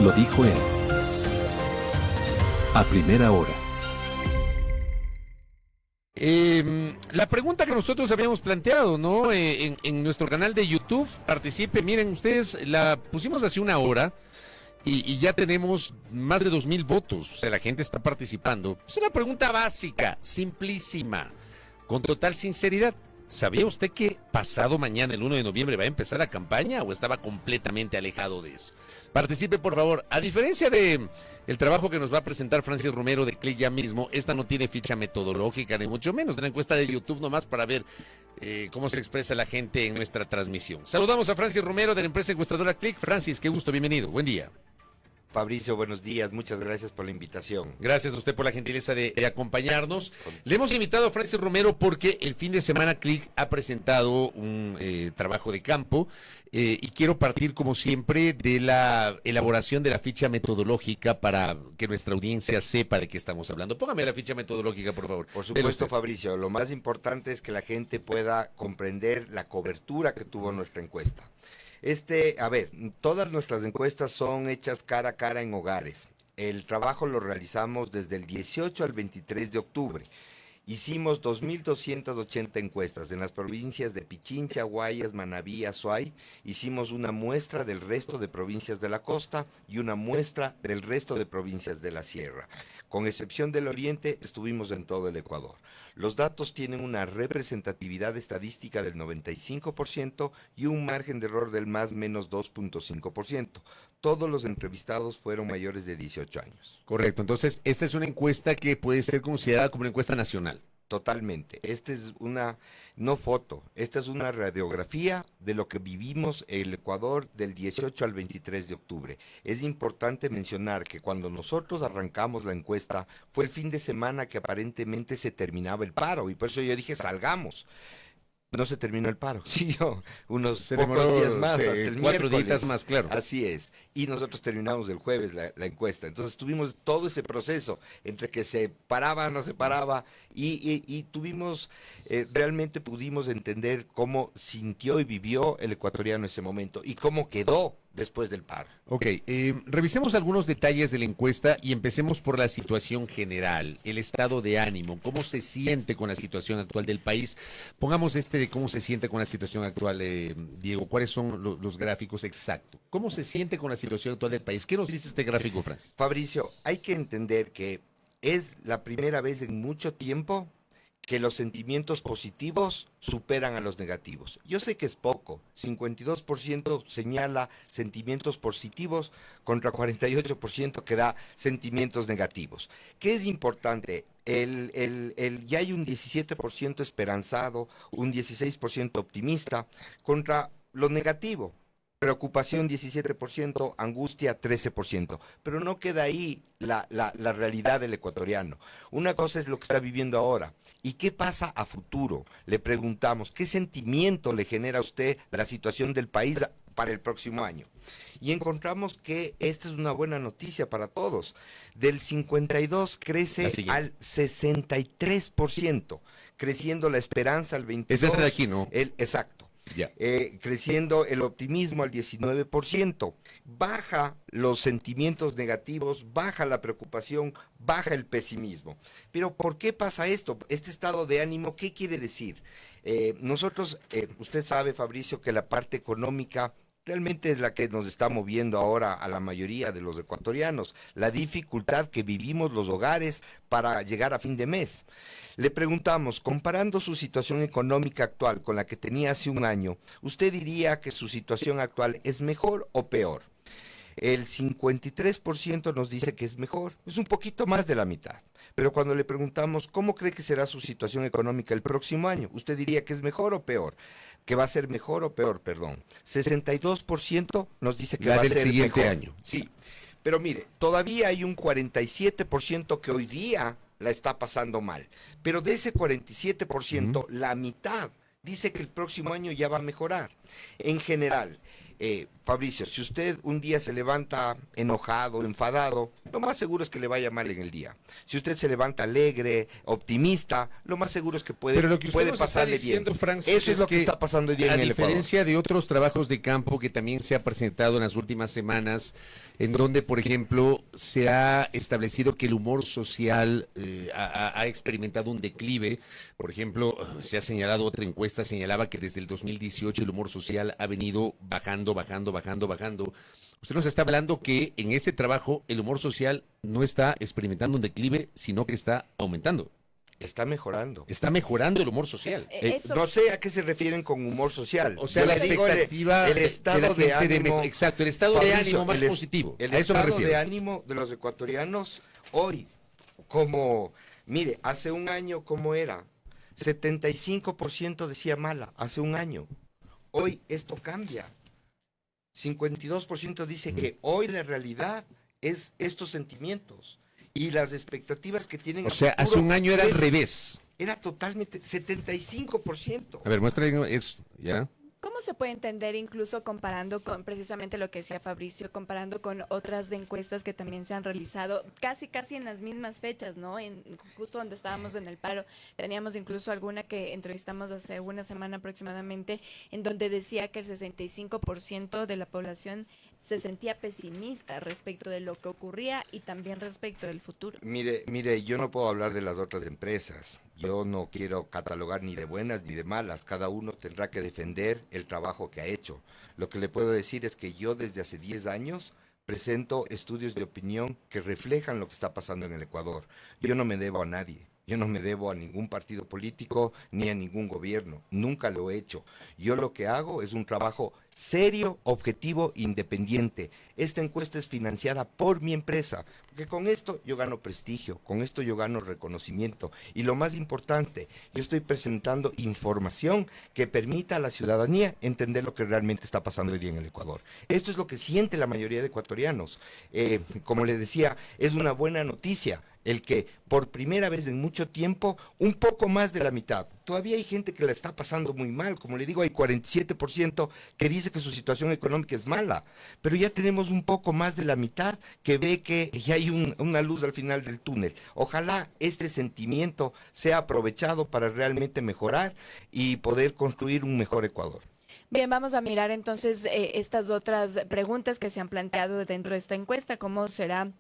Lo dijo él. A primera hora. La pregunta que nosotros habíamos planteado, ¿no? En nuestro canal de YouTube, participe, miren ustedes, la pusimos hace una hora y ya tenemos más de 2,000 votos, o sea, la gente está participando. Es una pregunta básica, simplísima, con total sinceridad. ¿Sabía usted que pasado mañana, el 1 de noviembre, va a empezar la campaña o estaba completamente alejado de eso? Participe, por favor. A diferencia de el trabajo que nos va a presentar Francis Romero de Click ya mismo, esta no tiene ficha metodológica, ni mucho menos de la encuesta de YouTube nomás para ver cómo se expresa la gente en nuestra transmisión. Saludamos a Francis Romero de la empresa encuestadora Click. Francis, qué gusto, bienvenido. Buen día. Fabricio, buenos días, muchas gracias por la invitación. Gracias a usted por la gentileza de acompañarnos. Le hemos invitado a Francis Romero porque el fin de semana Click ha presentado un trabajo de campo y quiero partir como siempre de la elaboración de la ficha metodológica para que nuestra audiencia sepa de qué estamos hablando. Póngame la ficha metodológica, por favor. Por supuesto, Fabricio, lo más importante es que la gente pueda comprender la cobertura que tuvo nuestra encuesta. Todas nuestras encuestas son hechas cara a cara en hogares. El trabajo lo realizamos desde el 18 al 23 de octubre. Hicimos 2,280 encuestas en las provincias de Pichincha, Guayas, Manabí, Azuay. Hicimos una muestra del resto de provincias de la costa y una muestra del resto de provincias de la sierra. Con excepción del oriente, estuvimos en todo el Ecuador. Los datos tienen una representatividad estadística del 95% y un margen de error del más menos 2,5%. Todos los entrevistados fueron mayores de 18 años. Correcto, entonces esta es una encuesta que puede ser considerada como una encuesta nacional. Totalmente. Esta es una, no foto, esta es una radiografía de lo que vivimos en el Ecuador del 18 al 23 de octubre. Es importante mencionar que cuando nosotros arrancamos la encuesta fue el fin de semana que aparentemente se terminaba el paro y por eso yo dije salgamos. No se terminó el paro, siguió unos pocos días más, hasta el 4 miércoles. días más, claro. Así es, y nosotros terminamos el jueves la encuesta, entonces tuvimos todo ese proceso entre que se paraba, no se paraba, y tuvimos, realmente pudimos entender cómo sintió y vivió el ecuatoriano ese momento, y cómo quedó después del paro. Ok, revisemos algunos detalles de la encuesta y empecemos por la situación general, el estado de ánimo, cómo se siente con la situación actual del país. Pongamos de cómo se siente con la situación actual, Diego, ¿cuáles son los gráficos exactos? ¿Cómo se siente con la situación actual del país? ¿Qué nos dice este gráfico, Francis? Fabricio, hay que entender que es la primera vez en mucho tiempo que los sentimientos positivos superan a los negativos. Yo sé que es poco, 52% señala sentimientos positivos contra 48% que da sentimientos negativos. ¿Qué es importante? Ya hay un 17% esperanzado, un 16% optimista contra lo negativo. Preocupación 17%, angustia 13%, pero no queda ahí la realidad del ecuatoriano. Una cosa es lo que está viviendo ahora. ¿Y qué pasa a futuro? Le preguntamos, ¿qué sentimiento le genera a usted la situación del país para el próximo año? Y encontramos que esta es una buena noticia para todos. Del 52 crece al 63%, creciendo la esperanza al 22%. Es este de aquí, ¿no? Exacto. Ya. Creciendo el optimismo al 19%, baja los sentimientos negativos, baja la preocupación, baja el pesimismo. Pero ¿por qué pasa esto? Este estado de ánimo, ¿qué quiere decir? Usted sabe, Fabricio, que la parte económica realmente es la que nos está moviendo ahora a la mayoría de los ecuatorianos, la dificultad que vivimos los hogares para llegar a fin de mes. Le preguntamos, comparando su situación económica actual con la que tenía hace un año, ¿usted diría que su situación actual es mejor o peor? El 53% nos dice que es mejor, es un poquito más de la mitad. Pero cuando le preguntamos, ¿cómo cree que será su situación económica el próximo año? ¿Usted diría que es mejor o peor? Que va a ser mejor o peor, perdón. 62% nos dice que va a ser mejor. La del siguiente año. Sí, pero mire, todavía hay un 47% que hoy día la está pasando mal. Pero de ese 47%, la mitad dice que el próximo año ya va a mejorar. En general, Fabricio, si usted un día se levanta enojado, enfadado, lo más seguro es que le vaya mal en el día. Si usted se levanta alegre, optimista, lo más seguro es que Pero lo que usted puede nos está pasarle diciendo, bien. Francis, Eso es lo que está pasando hoy día en el Ecuador. A diferencia de otros trabajos de campo que también se ha presentado en las últimas semanas, en donde, por ejemplo, se ha establecido que el humor social ha experimentado un declive. Por ejemplo, se ha señalado, otra encuesta señalaba que desde el 2018 el humor social ha venido bajando. Usted nos está hablando que en ese trabajo el humor social no está experimentando un declive, sino que está aumentando. Está mejorando. Está mejorando el humor social. No sé a qué se refieren con humor social. O sea, Yo la le digo expectativa el estado de ánimo. Exacto, el estado de ánimo más positivo. El A eso me estado refiero. de ánimo de los ecuatorianos hoy, como, mire, hace un año, ¿cómo era? 75% decía mala, hace un año. Hoy esto cambia. 52% dice que hoy la realidad es estos sentimientos y las expectativas que tienen. O sea, hace un año era al revés. Era totalmente 75%. A ver, muéstrame eso, ¿ya? ¿Cómo se puede entender incluso comparando con precisamente lo que decía Fabricio, comparando con otras encuestas que también se han realizado casi en las mismas fechas, ¿no? Justo donde estábamos en el paro, teníamos incluso alguna que entrevistamos hace una semana aproximadamente, en donde decía que el 65% de la población se sentía pesimista respecto de lo que ocurría y también respecto del futuro. Mire, yo no puedo hablar de las otras empresas. Yo no quiero catalogar ni de buenas ni de malas. Cada uno tendrá que defender el trabajo que ha hecho. Lo que le puedo decir es que yo desde hace 10 años presento estudios de opinión que reflejan lo que está pasando en el Ecuador. Yo no me debo a nadie. Yo no me debo a ningún partido político ni a ningún gobierno. Nunca lo he hecho. Yo lo que hago es un trabajo serio, objetivo, independiente. Esta encuesta es financiada por mi empresa, porque con esto yo gano prestigio, con esto yo gano reconocimiento. Y lo más importante, yo estoy presentando información que permita a la ciudadanía entender lo que realmente está pasando hoy día en el Ecuador. Esto es lo que siente la mayoría de ecuatorianos. Como les decía, es una buena noticia el que por primera vez en mucho tiempo, un poco más de la mitad. Todavía hay gente que la está pasando muy mal, como le digo, hay 47% que dice que su situación económica es mala, pero ya tenemos un poco más de la mitad que ve que ya hay una luz al final del túnel. Ojalá este sentimiento sea aprovechado para realmente mejorar y poder construir un mejor Ecuador. Bien, vamos a mirar entonces estas otras preguntas que se han planteado dentro de esta encuesta, ¿cómo será?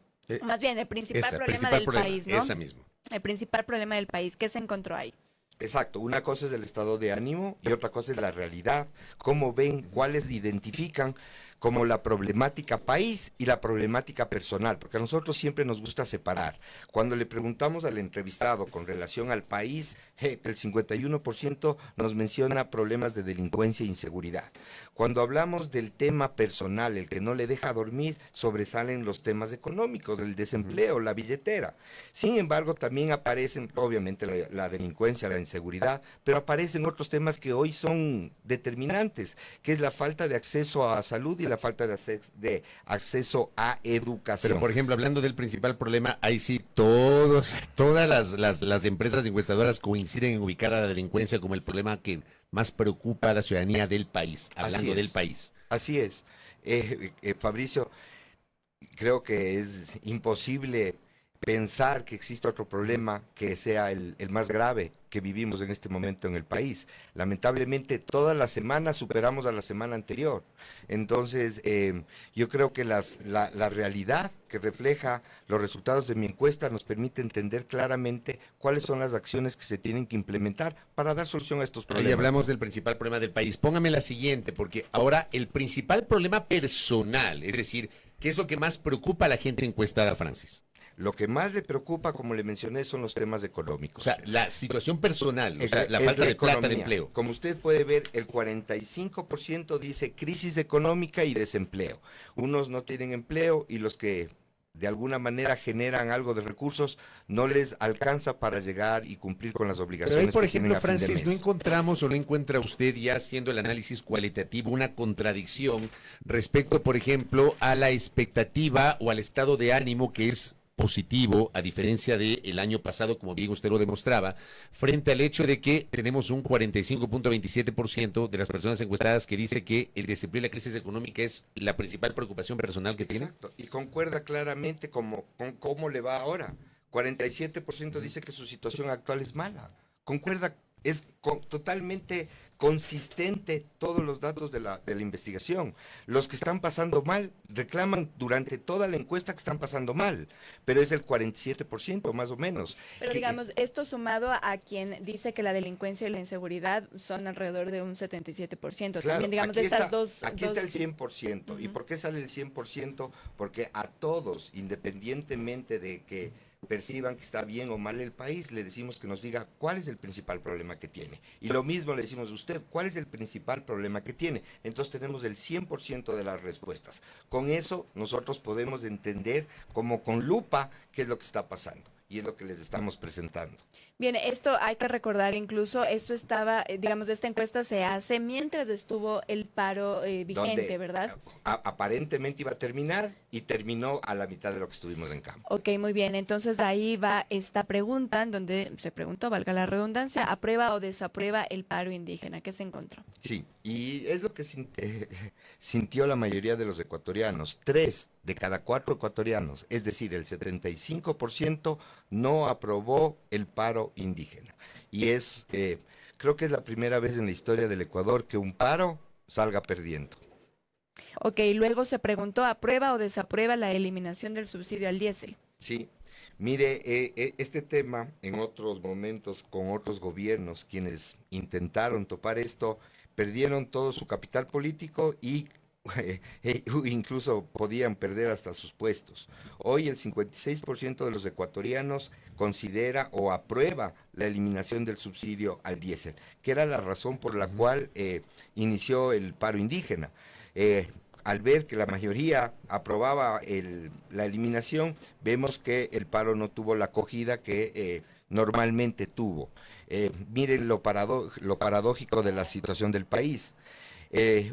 Más bien, el principal problema del país, ¿no? Esa misma. El principal problema del país, ¿qué se encontró ahí? Exacto, una cosa es el estado de ánimo y otra cosa es la realidad, cómo ven, cuáles identifican como la problemática país y la problemática personal, porque a nosotros siempre nos gusta separar. Cuando le preguntamos al entrevistado con relación al país, el 51% nos menciona problemas de delincuencia e inseguridad. Cuando hablamos del tema personal, el que no le deja dormir, sobresalen los temas económicos, el desempleo, la billetera. Sin embargo, también aparecen, obviamente, la delincuencia, la inseguridad, pero aparecen otros temas que hoy son determinantes, que es la falta de acceso a salud y la falta de acceso a educación. Pero, por ejemplo, hablando del principal problema, ahí sí todas las empresas encuestadoras coinciden en ubicar a la delincuencia como el problema que más preocupa a la ciudadanía del país, hablando del país. Así es. Fabricio, creo que es imposible pensar que existe otro problema que sea el más grave que vivimos en este momento en el país. Lamentablemente, todas las semanas superamos a la semana anterior. Entonces, yo creo que la realidad que refleja los resultados de mi encuesta nos permite entender claramente cuáles son las acciones que se tienen que implementar para dar solución a estos problemas. Ahí hablamos del principal problema del país. Póngame la siguiente, porque ahora el principal problema personal, es decir, ¿qué es lo que más preocupa a la gente encuestada, Francis? Lo que más le preocupa, como le mencioné, son los temas económicos. O sea, la situación personal, o sea, la falta de plata, de empleo. Como usted puede ver, el 45% dice crisis económica y desempleo. Unos no tienen empleo y los que de alguna manera generan algo de recursos no les alcanza para llegar y cumplir con las obligaciones. Pero ahí, por que tienen ejemplo, a fin de Francis, mes. ¿no encontramos o no encuentra usted, ya haciendo el análisis cualitativo, una contradicción respecto, por ejemplo, a la expectativa o al estado de ánimo que es positivo, a diferencia del año pasado, como bien usted lo demostraba, frente al hecho de que tenemos un 45.27% de las personas encuestadas que dice que el desempleo y la crisis económica es la principal preocupación personal que tiene. Exacto, y concuerda claramente con cómo le va ahora. 47% dice que su situación actual es mala. Concuerda, es totalmente consistente todos los datos de la investigación. Los que están pasando mal reclaman durante toda la encuesta que están pasando mal, pero es del 47% más o menos. Pero digamos, esto sumado a quien dice que la delincuencia y la inseguridad son alrededor de un 77%. Claro, También, digamos, de estas dos... Aquí está el 100%. ¿Y por qué sale el 100%? Porque a todos, independientemente de que perciban que está bien o mal el país, le decimos que nos diga cuál es el principal problema que tiene. Y lo mismo le decimos a usted, cuál es el principal problema que tiene. Entonces tenemos el 100% de las respuestas. Con eso nosotros podemos entender como con lupa qué es lo que está pasando. Y es lo que les estamos presentando. Bien, esto hay que recordar, incluso esto estaba, digamos, esta encuesta se hace mientras estuvo el paro vigente, donde, ¿verdad? Aparentemente iba a terminar y terminó a la mitad de lo que estuvimos en campo. Ok, muy bien. Entonces ahí va esta pregunta, en donde se preguntó, valga la redundancia, ¿aprueba o desaprueba el paro indígena? ¿Qué se encontró? Sí, y es lo que sintió la mayoría de los ecuatorianos. 3 de cada 4 ecuatorianos, es decir, el 75%, no aprobó el paro indígena. Y creo que es la primera vez en la historia del Ecuador que un paro salga perdiendo. Ok, luego se preguntó, ¿aprueba o desaprueba la eliminación del subsidio al diésel? Sí, mire, este tema en otros momentos con otros gobiernos, quienes intentaron topar esto, perdieron todo su capital político y incluso podían perder hasta sus puestos. Hoy el 56% de los ecuatorianos considera o aprueba la eliminación del subsidio al diésel, que era la razón por la cual inició el paro indígena. Al ver que la mayoría aprobaba la eliminación, vemos que el paro no tuvo la acogida que normalmente tuvo. Miren lo paradójico de la situación del país.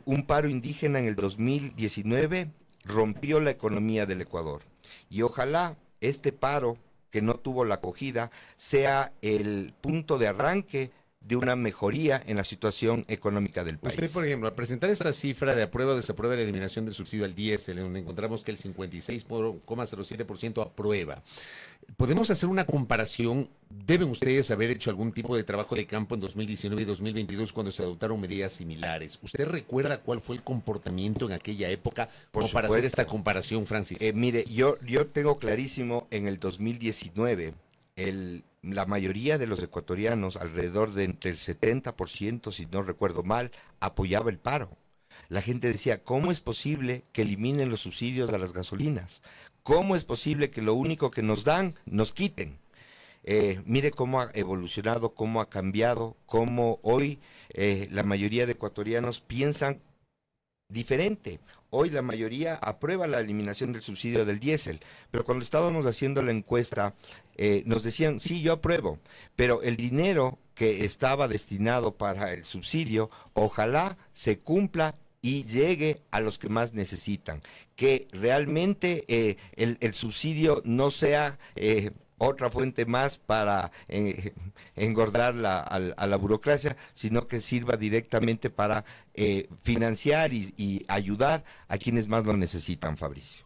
Un paro indígena en el 2019 rompió la economía del Ecuador. Y ojalá este paro, que no tuvo la acogida, sea el punto de arranque de una mejoría en la situación económica del país. Usted, por ejemplo, al presentar esta cifra de aprueba o desaprueba la eliminación del subsidio al diésel, en donde encontramos que el 56,07% aprueba, ¿podemos hacer una comparación? ¿Deben ustedes haber hecho algún tipo de trabajo de campo en 2019 y 2022 cuando se adoptaron medidas similares? ¿Usted recuerda cuál fue el comportamiento en aquella época para hacer esta comparación, Francis? Mire, yo tengo clarísimo en el 2019, la mayoría de los ecuatorianos, alrededor de entre el 70%, si no recuerdo mal, apoyaba el paro. La gente decía, ¿cómo es posible que eliminen los subsidios a las gasolinas? ¿Cómo es posible que lo único que nos dan, nos quiten? Mire cómo ha evolucionado, cómo ha cambiado, cómo hoy la mayoría de ecuatorianos piensan diferente. Hoy la mayoría aprueba la eliminación del subsidio del diésel, pero cuando estábamos haciendo la encuesta nos decían, sí, yo apruebo, pero el dinero que estaba destinado para el subsidio, ojalá se cumpla y llegue a los que más necesitan, que realmente el subsidio no sea otra fuente más para engordar a la burocracia, sino que sirva directamente para financiar y ayudar a quienes más lo necesitan, Fabricio.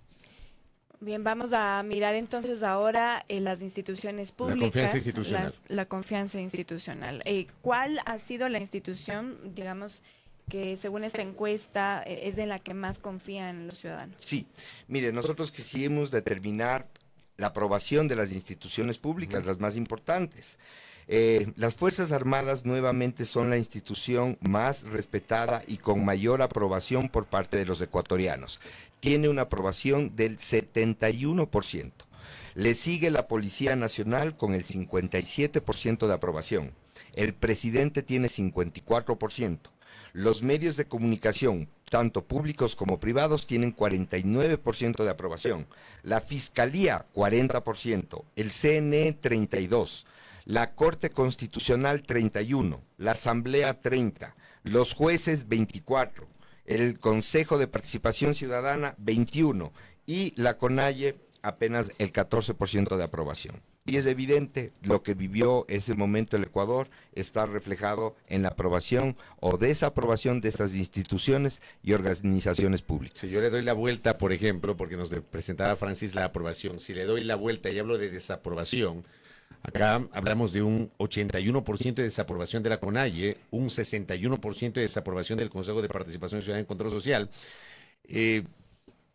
Bien, vamos a mirar entonces ahora las instituciones públicas. La confianza institucional. La confianza institucional. ¿Cuál ha sido la institución, digamos, que según esta encuesta es en la que más confían los ciudadanos? Sí, mire, nosotros quisimos determinar la aprobación de las instituciones públicas, las más importantes. Las Fuerzas Armadas nuevamente son la institución más respetada y con mayor aprobación por parte de los ecuatorianos. Tiene una aprobación del 71%. Le sigue la Policía Nacional con el 57% de aprobación. El presidente tiene 54%. Los medios de comunicación, tanto públicos como privados, tienen 49% de aprobación. La Fiscalía, 40%. El CNE, 32%. La Corte Constitucional, 31%. La Asamblea, 30%. Los jueces, 24%. El Consejo de Participación Ciudadana, 21%. Y la CONAIE, apenas el 14% de aprobación. Y es evidente, lo que vivió ese momento el Ecuador está reflejado en la aprobación o desaprobación de estas instituciones y organizaciones públicas. Si yo le doy la vuelta, por ejemplo, porque nos presentaba Francis la aprobación, si le doy la vuelta y hablo de desaprobación, acá hablamos de un 81% de desaprobación de la CONAIE, un 61% de desaprobación del Consejo de Participación Ciudadana y Control Social,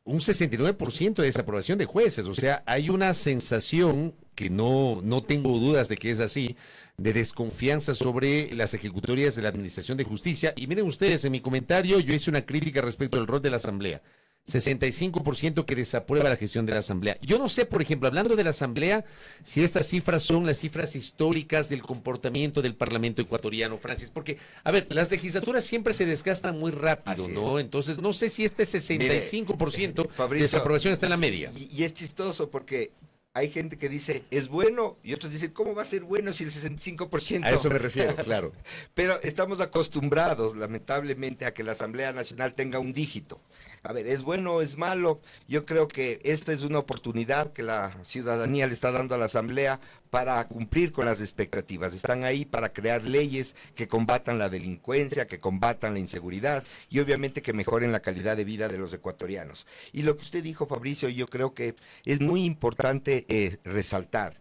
un 69% de desaprobación de jueces. O sea, hay una sensación que no tengo dudas de que es así, de desconfianza sobre las ejecutorias de la Administración de Justicia. Y miren ustedes, en mi comentario yo hice una crítica respecto al rol de la Asamblea. 65% que desaprueba la gestión de la Asamblea. Yo no sé, por ejemplo, hablando de la Asamblea, si estas cifras son las cifras históricas del comportamiento del Parlamento ecuatoriano, Francis, porque, a ver, las legislaturas siempre se desgastan muy rápido, ¿no? Entonces, no sé si este 65% de Fabricio, desaprobación está en la media. Y es chistoso porque hay gente que dice, es bueno, y otros dicen, ¿cómo va a ser bueno si el 65%? A eso me refiero, claro. Pero estamos acostumbrados, lamentablemente, a que la Asamblea Nacional tenga un dígito. A ver, ¿es bueno o es malo? Yo creo que esta es una oportunidad que la ciudadanía le está dando a la Asamblea para cumplir con las expectativas. Están ahí para crear leyes que combatan la delincuencia, que combatan la inseguridad y obviamente que mejoren la calidad de vida de los ecuatorianos. Y lo que usted dijo, Fabricio, yo creo que es muy importante resaltar.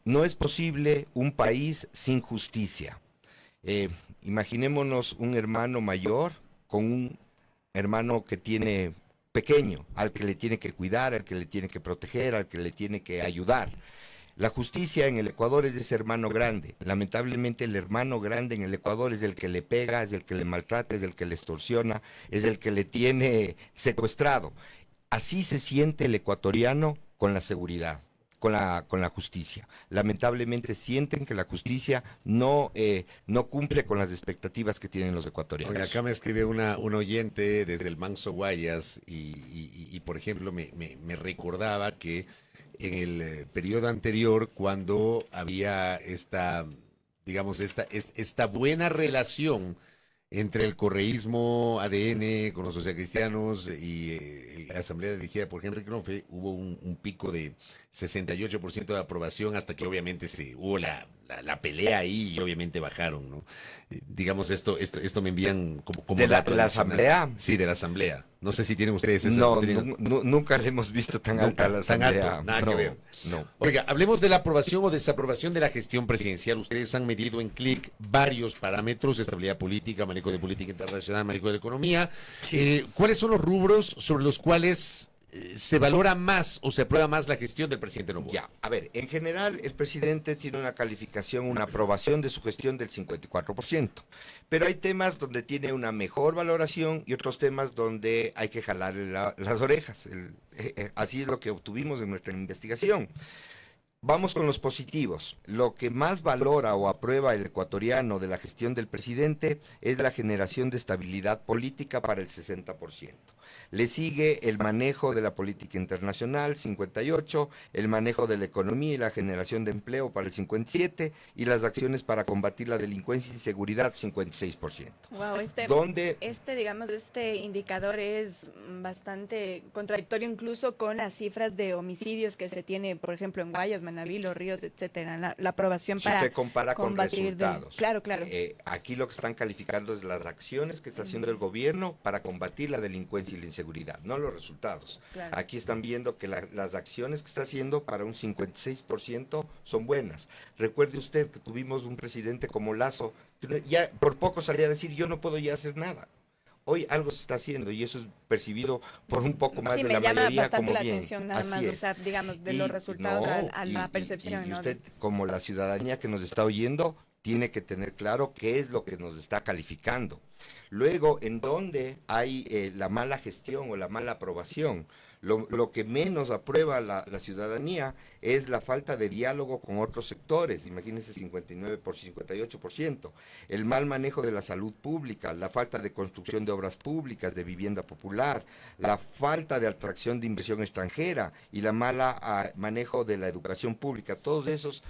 No es posible un país sin justicia. Imaginémonos un hermano mayor con un hermano que tiene pequeño, al que le tiene que cuidar, al que le tiene que proteger, al que le tiene que ayudar. La justicia en el Ecuador es de ese hermano grande. Lamentablemente el hermano grande en el Ecuador es el que le pega, es el que le maltrata, es el que le extorsiona, es el que le tiene secuestrado. Así se siente el ecuatoriano con la seguridad, con la justicia. Lamentablemente sienten que la justicia no cumple con las expectativas que tienen los ecuatorianos. Oye, acá me escribe un oyente desde el Manso Guayas y por ejemplo, me recordaba que en el periodo anterior, cuando había esta buena relación entre el correísmo ADN con los socialcristianos y la asamblea dirigida por Henry Knofe, hubo un pico de 68% de aprobación hasta que obviamente hubo la pelea ahí y obviamente bajaron, ¿no? Digamos, esto me envían como ¿De la dato asamblea? Sí, de la asamblea. No sé si tienen ustedes esa. No, nunca le hemos visto tan alta la asamblea. Tan alto, nada que ver. No. Oiga, hablemos de la aprobación o desaprobación de la gestión presidencial. Ustedes han medido en CLIC varios parámetros: estabilidad política, manejo de política internacional, manejo de economía. Sí. ¿Cuáles son los rubros sobre los cuales se valora más o se aprueba más la gestión del presidente Noboa? Ya, a ver, en general el presidente tiene una calificación, una aprobación de su gestión del 54%, pero hay temas donde tiene una mejor valoración y otros temas donde hay que jalarle las orejas. Así es lo que obtuvimos en nuestra investigación. Vamos con los positivos. Lo que más valora o aprueba el ecuatoriano de la gestión del presidente es la generación de estabilidad política para el 60%. Le sigue el manejo de la política internacional, 58%, el manejo de la economía y la generación de empleo para el 57%, y las acciones para combatir la delincuencia y inseguridad, 56%. Wow, este indicador es bastante contradictorio incluso con las cifras de homicidios que se tiene, por ejemplo, en Guayas, Manabí, Los Ríos, etcétera. La aprobación Si para usted compara con combatir resultados. Claro. Aquí lo que están calificando es las acciones que está haciendo el gobierno para combatir la delincuencia y la inseguridad, no los resultados. Claro. Aquí están viendo que las acciones que está haciendo para un 56% son buenas. Recuerde usted que tuvimos un presidente como Lazo, que ya por poco salía a decir, yo no puedo ya hacer nada. Hoy algo se está haciendo y eso es percibido por un poco más de la mayoría como bien. Sí, me llama bastante la atención, nada más, Así o es. sea, digamos, de los resultados a la percepción, y ¿no? usted, como la ciudadanía que nos está oyendo, tiene que tener claro qué es lo que nos está calificando. Luego, en dónde hay la mala gestión o la mala aprobación. Lo que menos aprueba la ciudadanía es la falta de diálogo con otros sectores, imagínense 59 por 58%, el mal manejo de la salud pública, la falta de construcción de obras públicas, de vivienda popular, la falta de atracción de inversión extranjera y la mala manejo de la educación pública, todos esos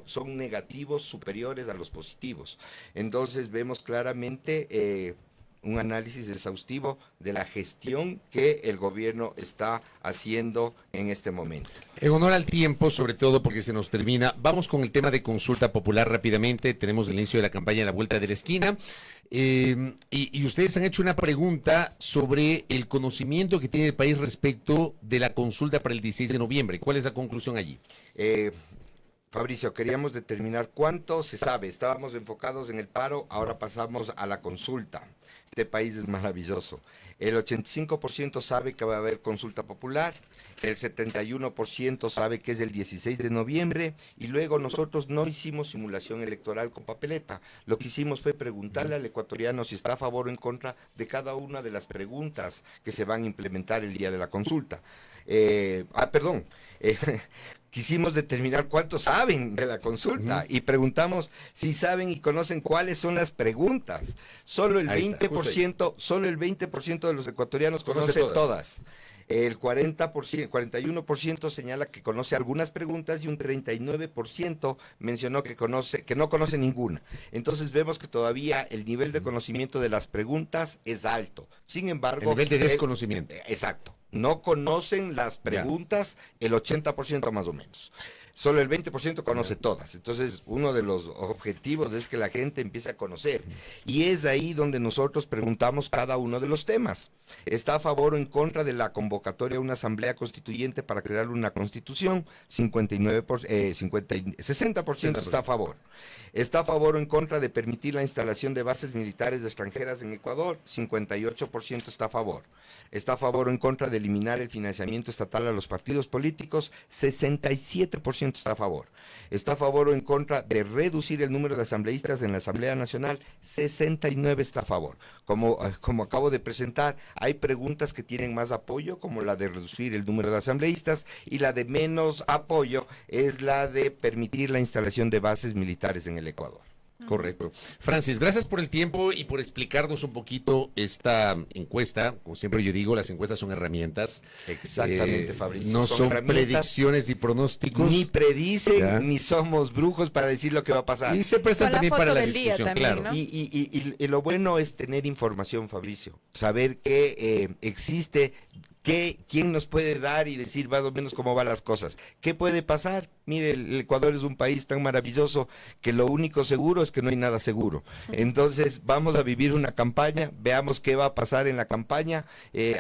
son negativos superiores a los positivos. Entonces vemos claramente un análisis exhaustivo de la gestión que el gobierno está haciendo en este momento. En honor al tiempo, sobre todo porque se nos termina, vamos con el tema de consulta popular rápidamente. Tenemos el inicio de la campaña en la vuelta de la esquina. Y ustedes han hecho una pregunta sobre el conocimiento que tiene el país respecto de la consulta para el 16 de noviembre. ¿Cuál es la conclusión allí? Fabricio, queríamos determinar cuánto se sabe. Estábamos enfocados en el paro, ahora pasamos a la consulta. Este país es maravilloso. El 85% sabe que va a haber consulta popular, el 71% sabe que es el 16 de noviembre y luego nosotros no hicimos simulación electoral con papeleta. Lo que hicimos fue preguntarle al ecuatoriano si está a favor o en contra de cada una de las preguntas que se van a implementar el día de la consulta. Quisimos determinar cuántos saben de la consulta y preguntamos si saben y conocen cuáles son las preguntas. Solo el 20% de los ecuatorianos conoce todas. El 41% señala que conoce algunas preguntas y un 39% mencionó que no conoce ninguna. Entonces vemos que todavía el nivel de conocimiento de las preguntas es alto. Sin embargo, el nivel de desconocimiento. Exacto. No conocen las preguntas el 80% más o menos. Solo el 20% conoce todas. Entonces, uno de los objetivos es que la gente empiece a conocer. Y es ahí donde nosotros preguntamos cada uno de los temas. ¿Está a favor o en contra de la convocatoria a una asamblea constituyente para crear una constitución? 60% está a favor. ¿Está a favor o en contra de permitir la instalación de bases militares extranjeras en Ecuador? 58% está a favor. ¿Está a favor o en contra de eliminar el financiamiento estatal a los partidos políticos? 67% está a favor. ¿Está a favor o en contra de reducir el número de asambleístas en la Asamblea Nacional? 69% está a favor. Como acabo de presentar, hay preguntas que tienen más apoyo, como la de reducir el número de asambleístas, y la de menos apoyo es la de permitir la instalación de bases militares en el Ecuador. Correcto. Francis, gracias por el tiempo y por explicarnos un poquito esta encuesta. Como siempre yo digo, las encuestas son herramientas. Exactamente, Fabricio. No son predicciones ni pronósticos. Ni predicen, ¿ya? Ni somos brujos para decir lo que va a pasar. Y se prestan también para la discusión, también, claro. ¿no? Y lo bueno es tener información, Fabricio. Saber que existe, quién nos puede dar y decir más o menos cómo van las cosas. ¿Qué puede pasar? Mire, el Ecuador es un país tan maravilloso que lo único seguro es que no hay nada seguro. Entonces vamos a vivir una campaña, veamos qué va a pasar en la campaña.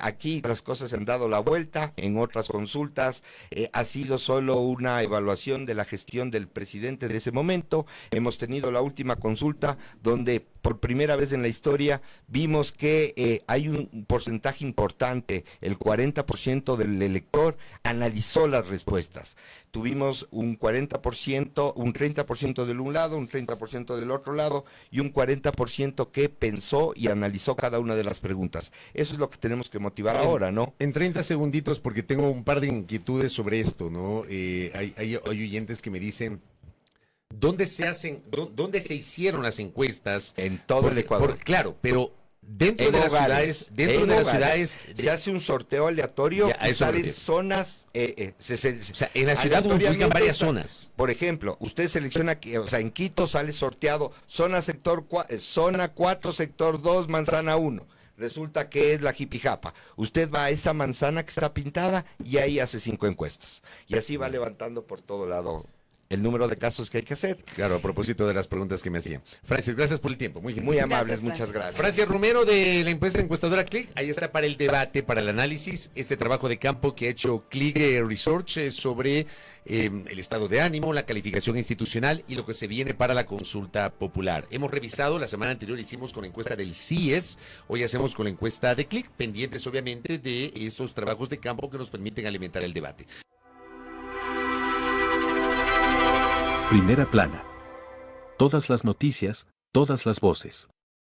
Aquí las cosas se han dado la vuelta, en otras consultas ha sido solo una evaluación de la gestión del presidente de ese momento. Hemos tenido la última consulta donde por primera vez en la historia vimos que hay un porcentaje importante, el 40% del elector analizó las respuestas. Tuvimos un 40%, un 30% del un lado, un 30% del otro lado y un 40% que pensó y analizó cada una de las preguntas. Eso es lo que tenemos que motivar ahora, ¿no? En 30 segunditos, porque tengo un par de inquietudes sobre esto, ¿no? Hay oyentes que me dicen, ¿dónde se hicieron las encuestas? En todo el Ecuador. Claro, pero dentro de las ciudades, se hace un sorteo aleatorio y salen zonas. O sea, en la ciudad ubican varias zonas. Por ejemplo, usted selecciona, en Quito sale sorteado zona 4, sector 2, manzana 1. Resulta que es la Jipijapa. Usted va a esa manzana que está pintada y ahí hace 5 encuestas. Y así va levantando por todo lado el número de casos que hay que hacer. Claro, a propósito de las preguntas que me hacían. Francis, gracias por el tiempo. Muy amables, Gracias, muchas gracias. Francia Romero de la empresa encuestadora Click, ahí está para el debate, para el análisis, este trabajo de campo que ha hecho Click Research sobre el estado de ánimo, la calificación institucional y lo que se viene para la consulta popular. Hemos revisado, la semana anterior hicimos con la encuesta del CIES, hoy hacemos con la encuesta de Click, pendientes obviamente de estos trabajos de campo que nos permiten alimentar el debate. Primera plana. Todas las noticias, todas las voces.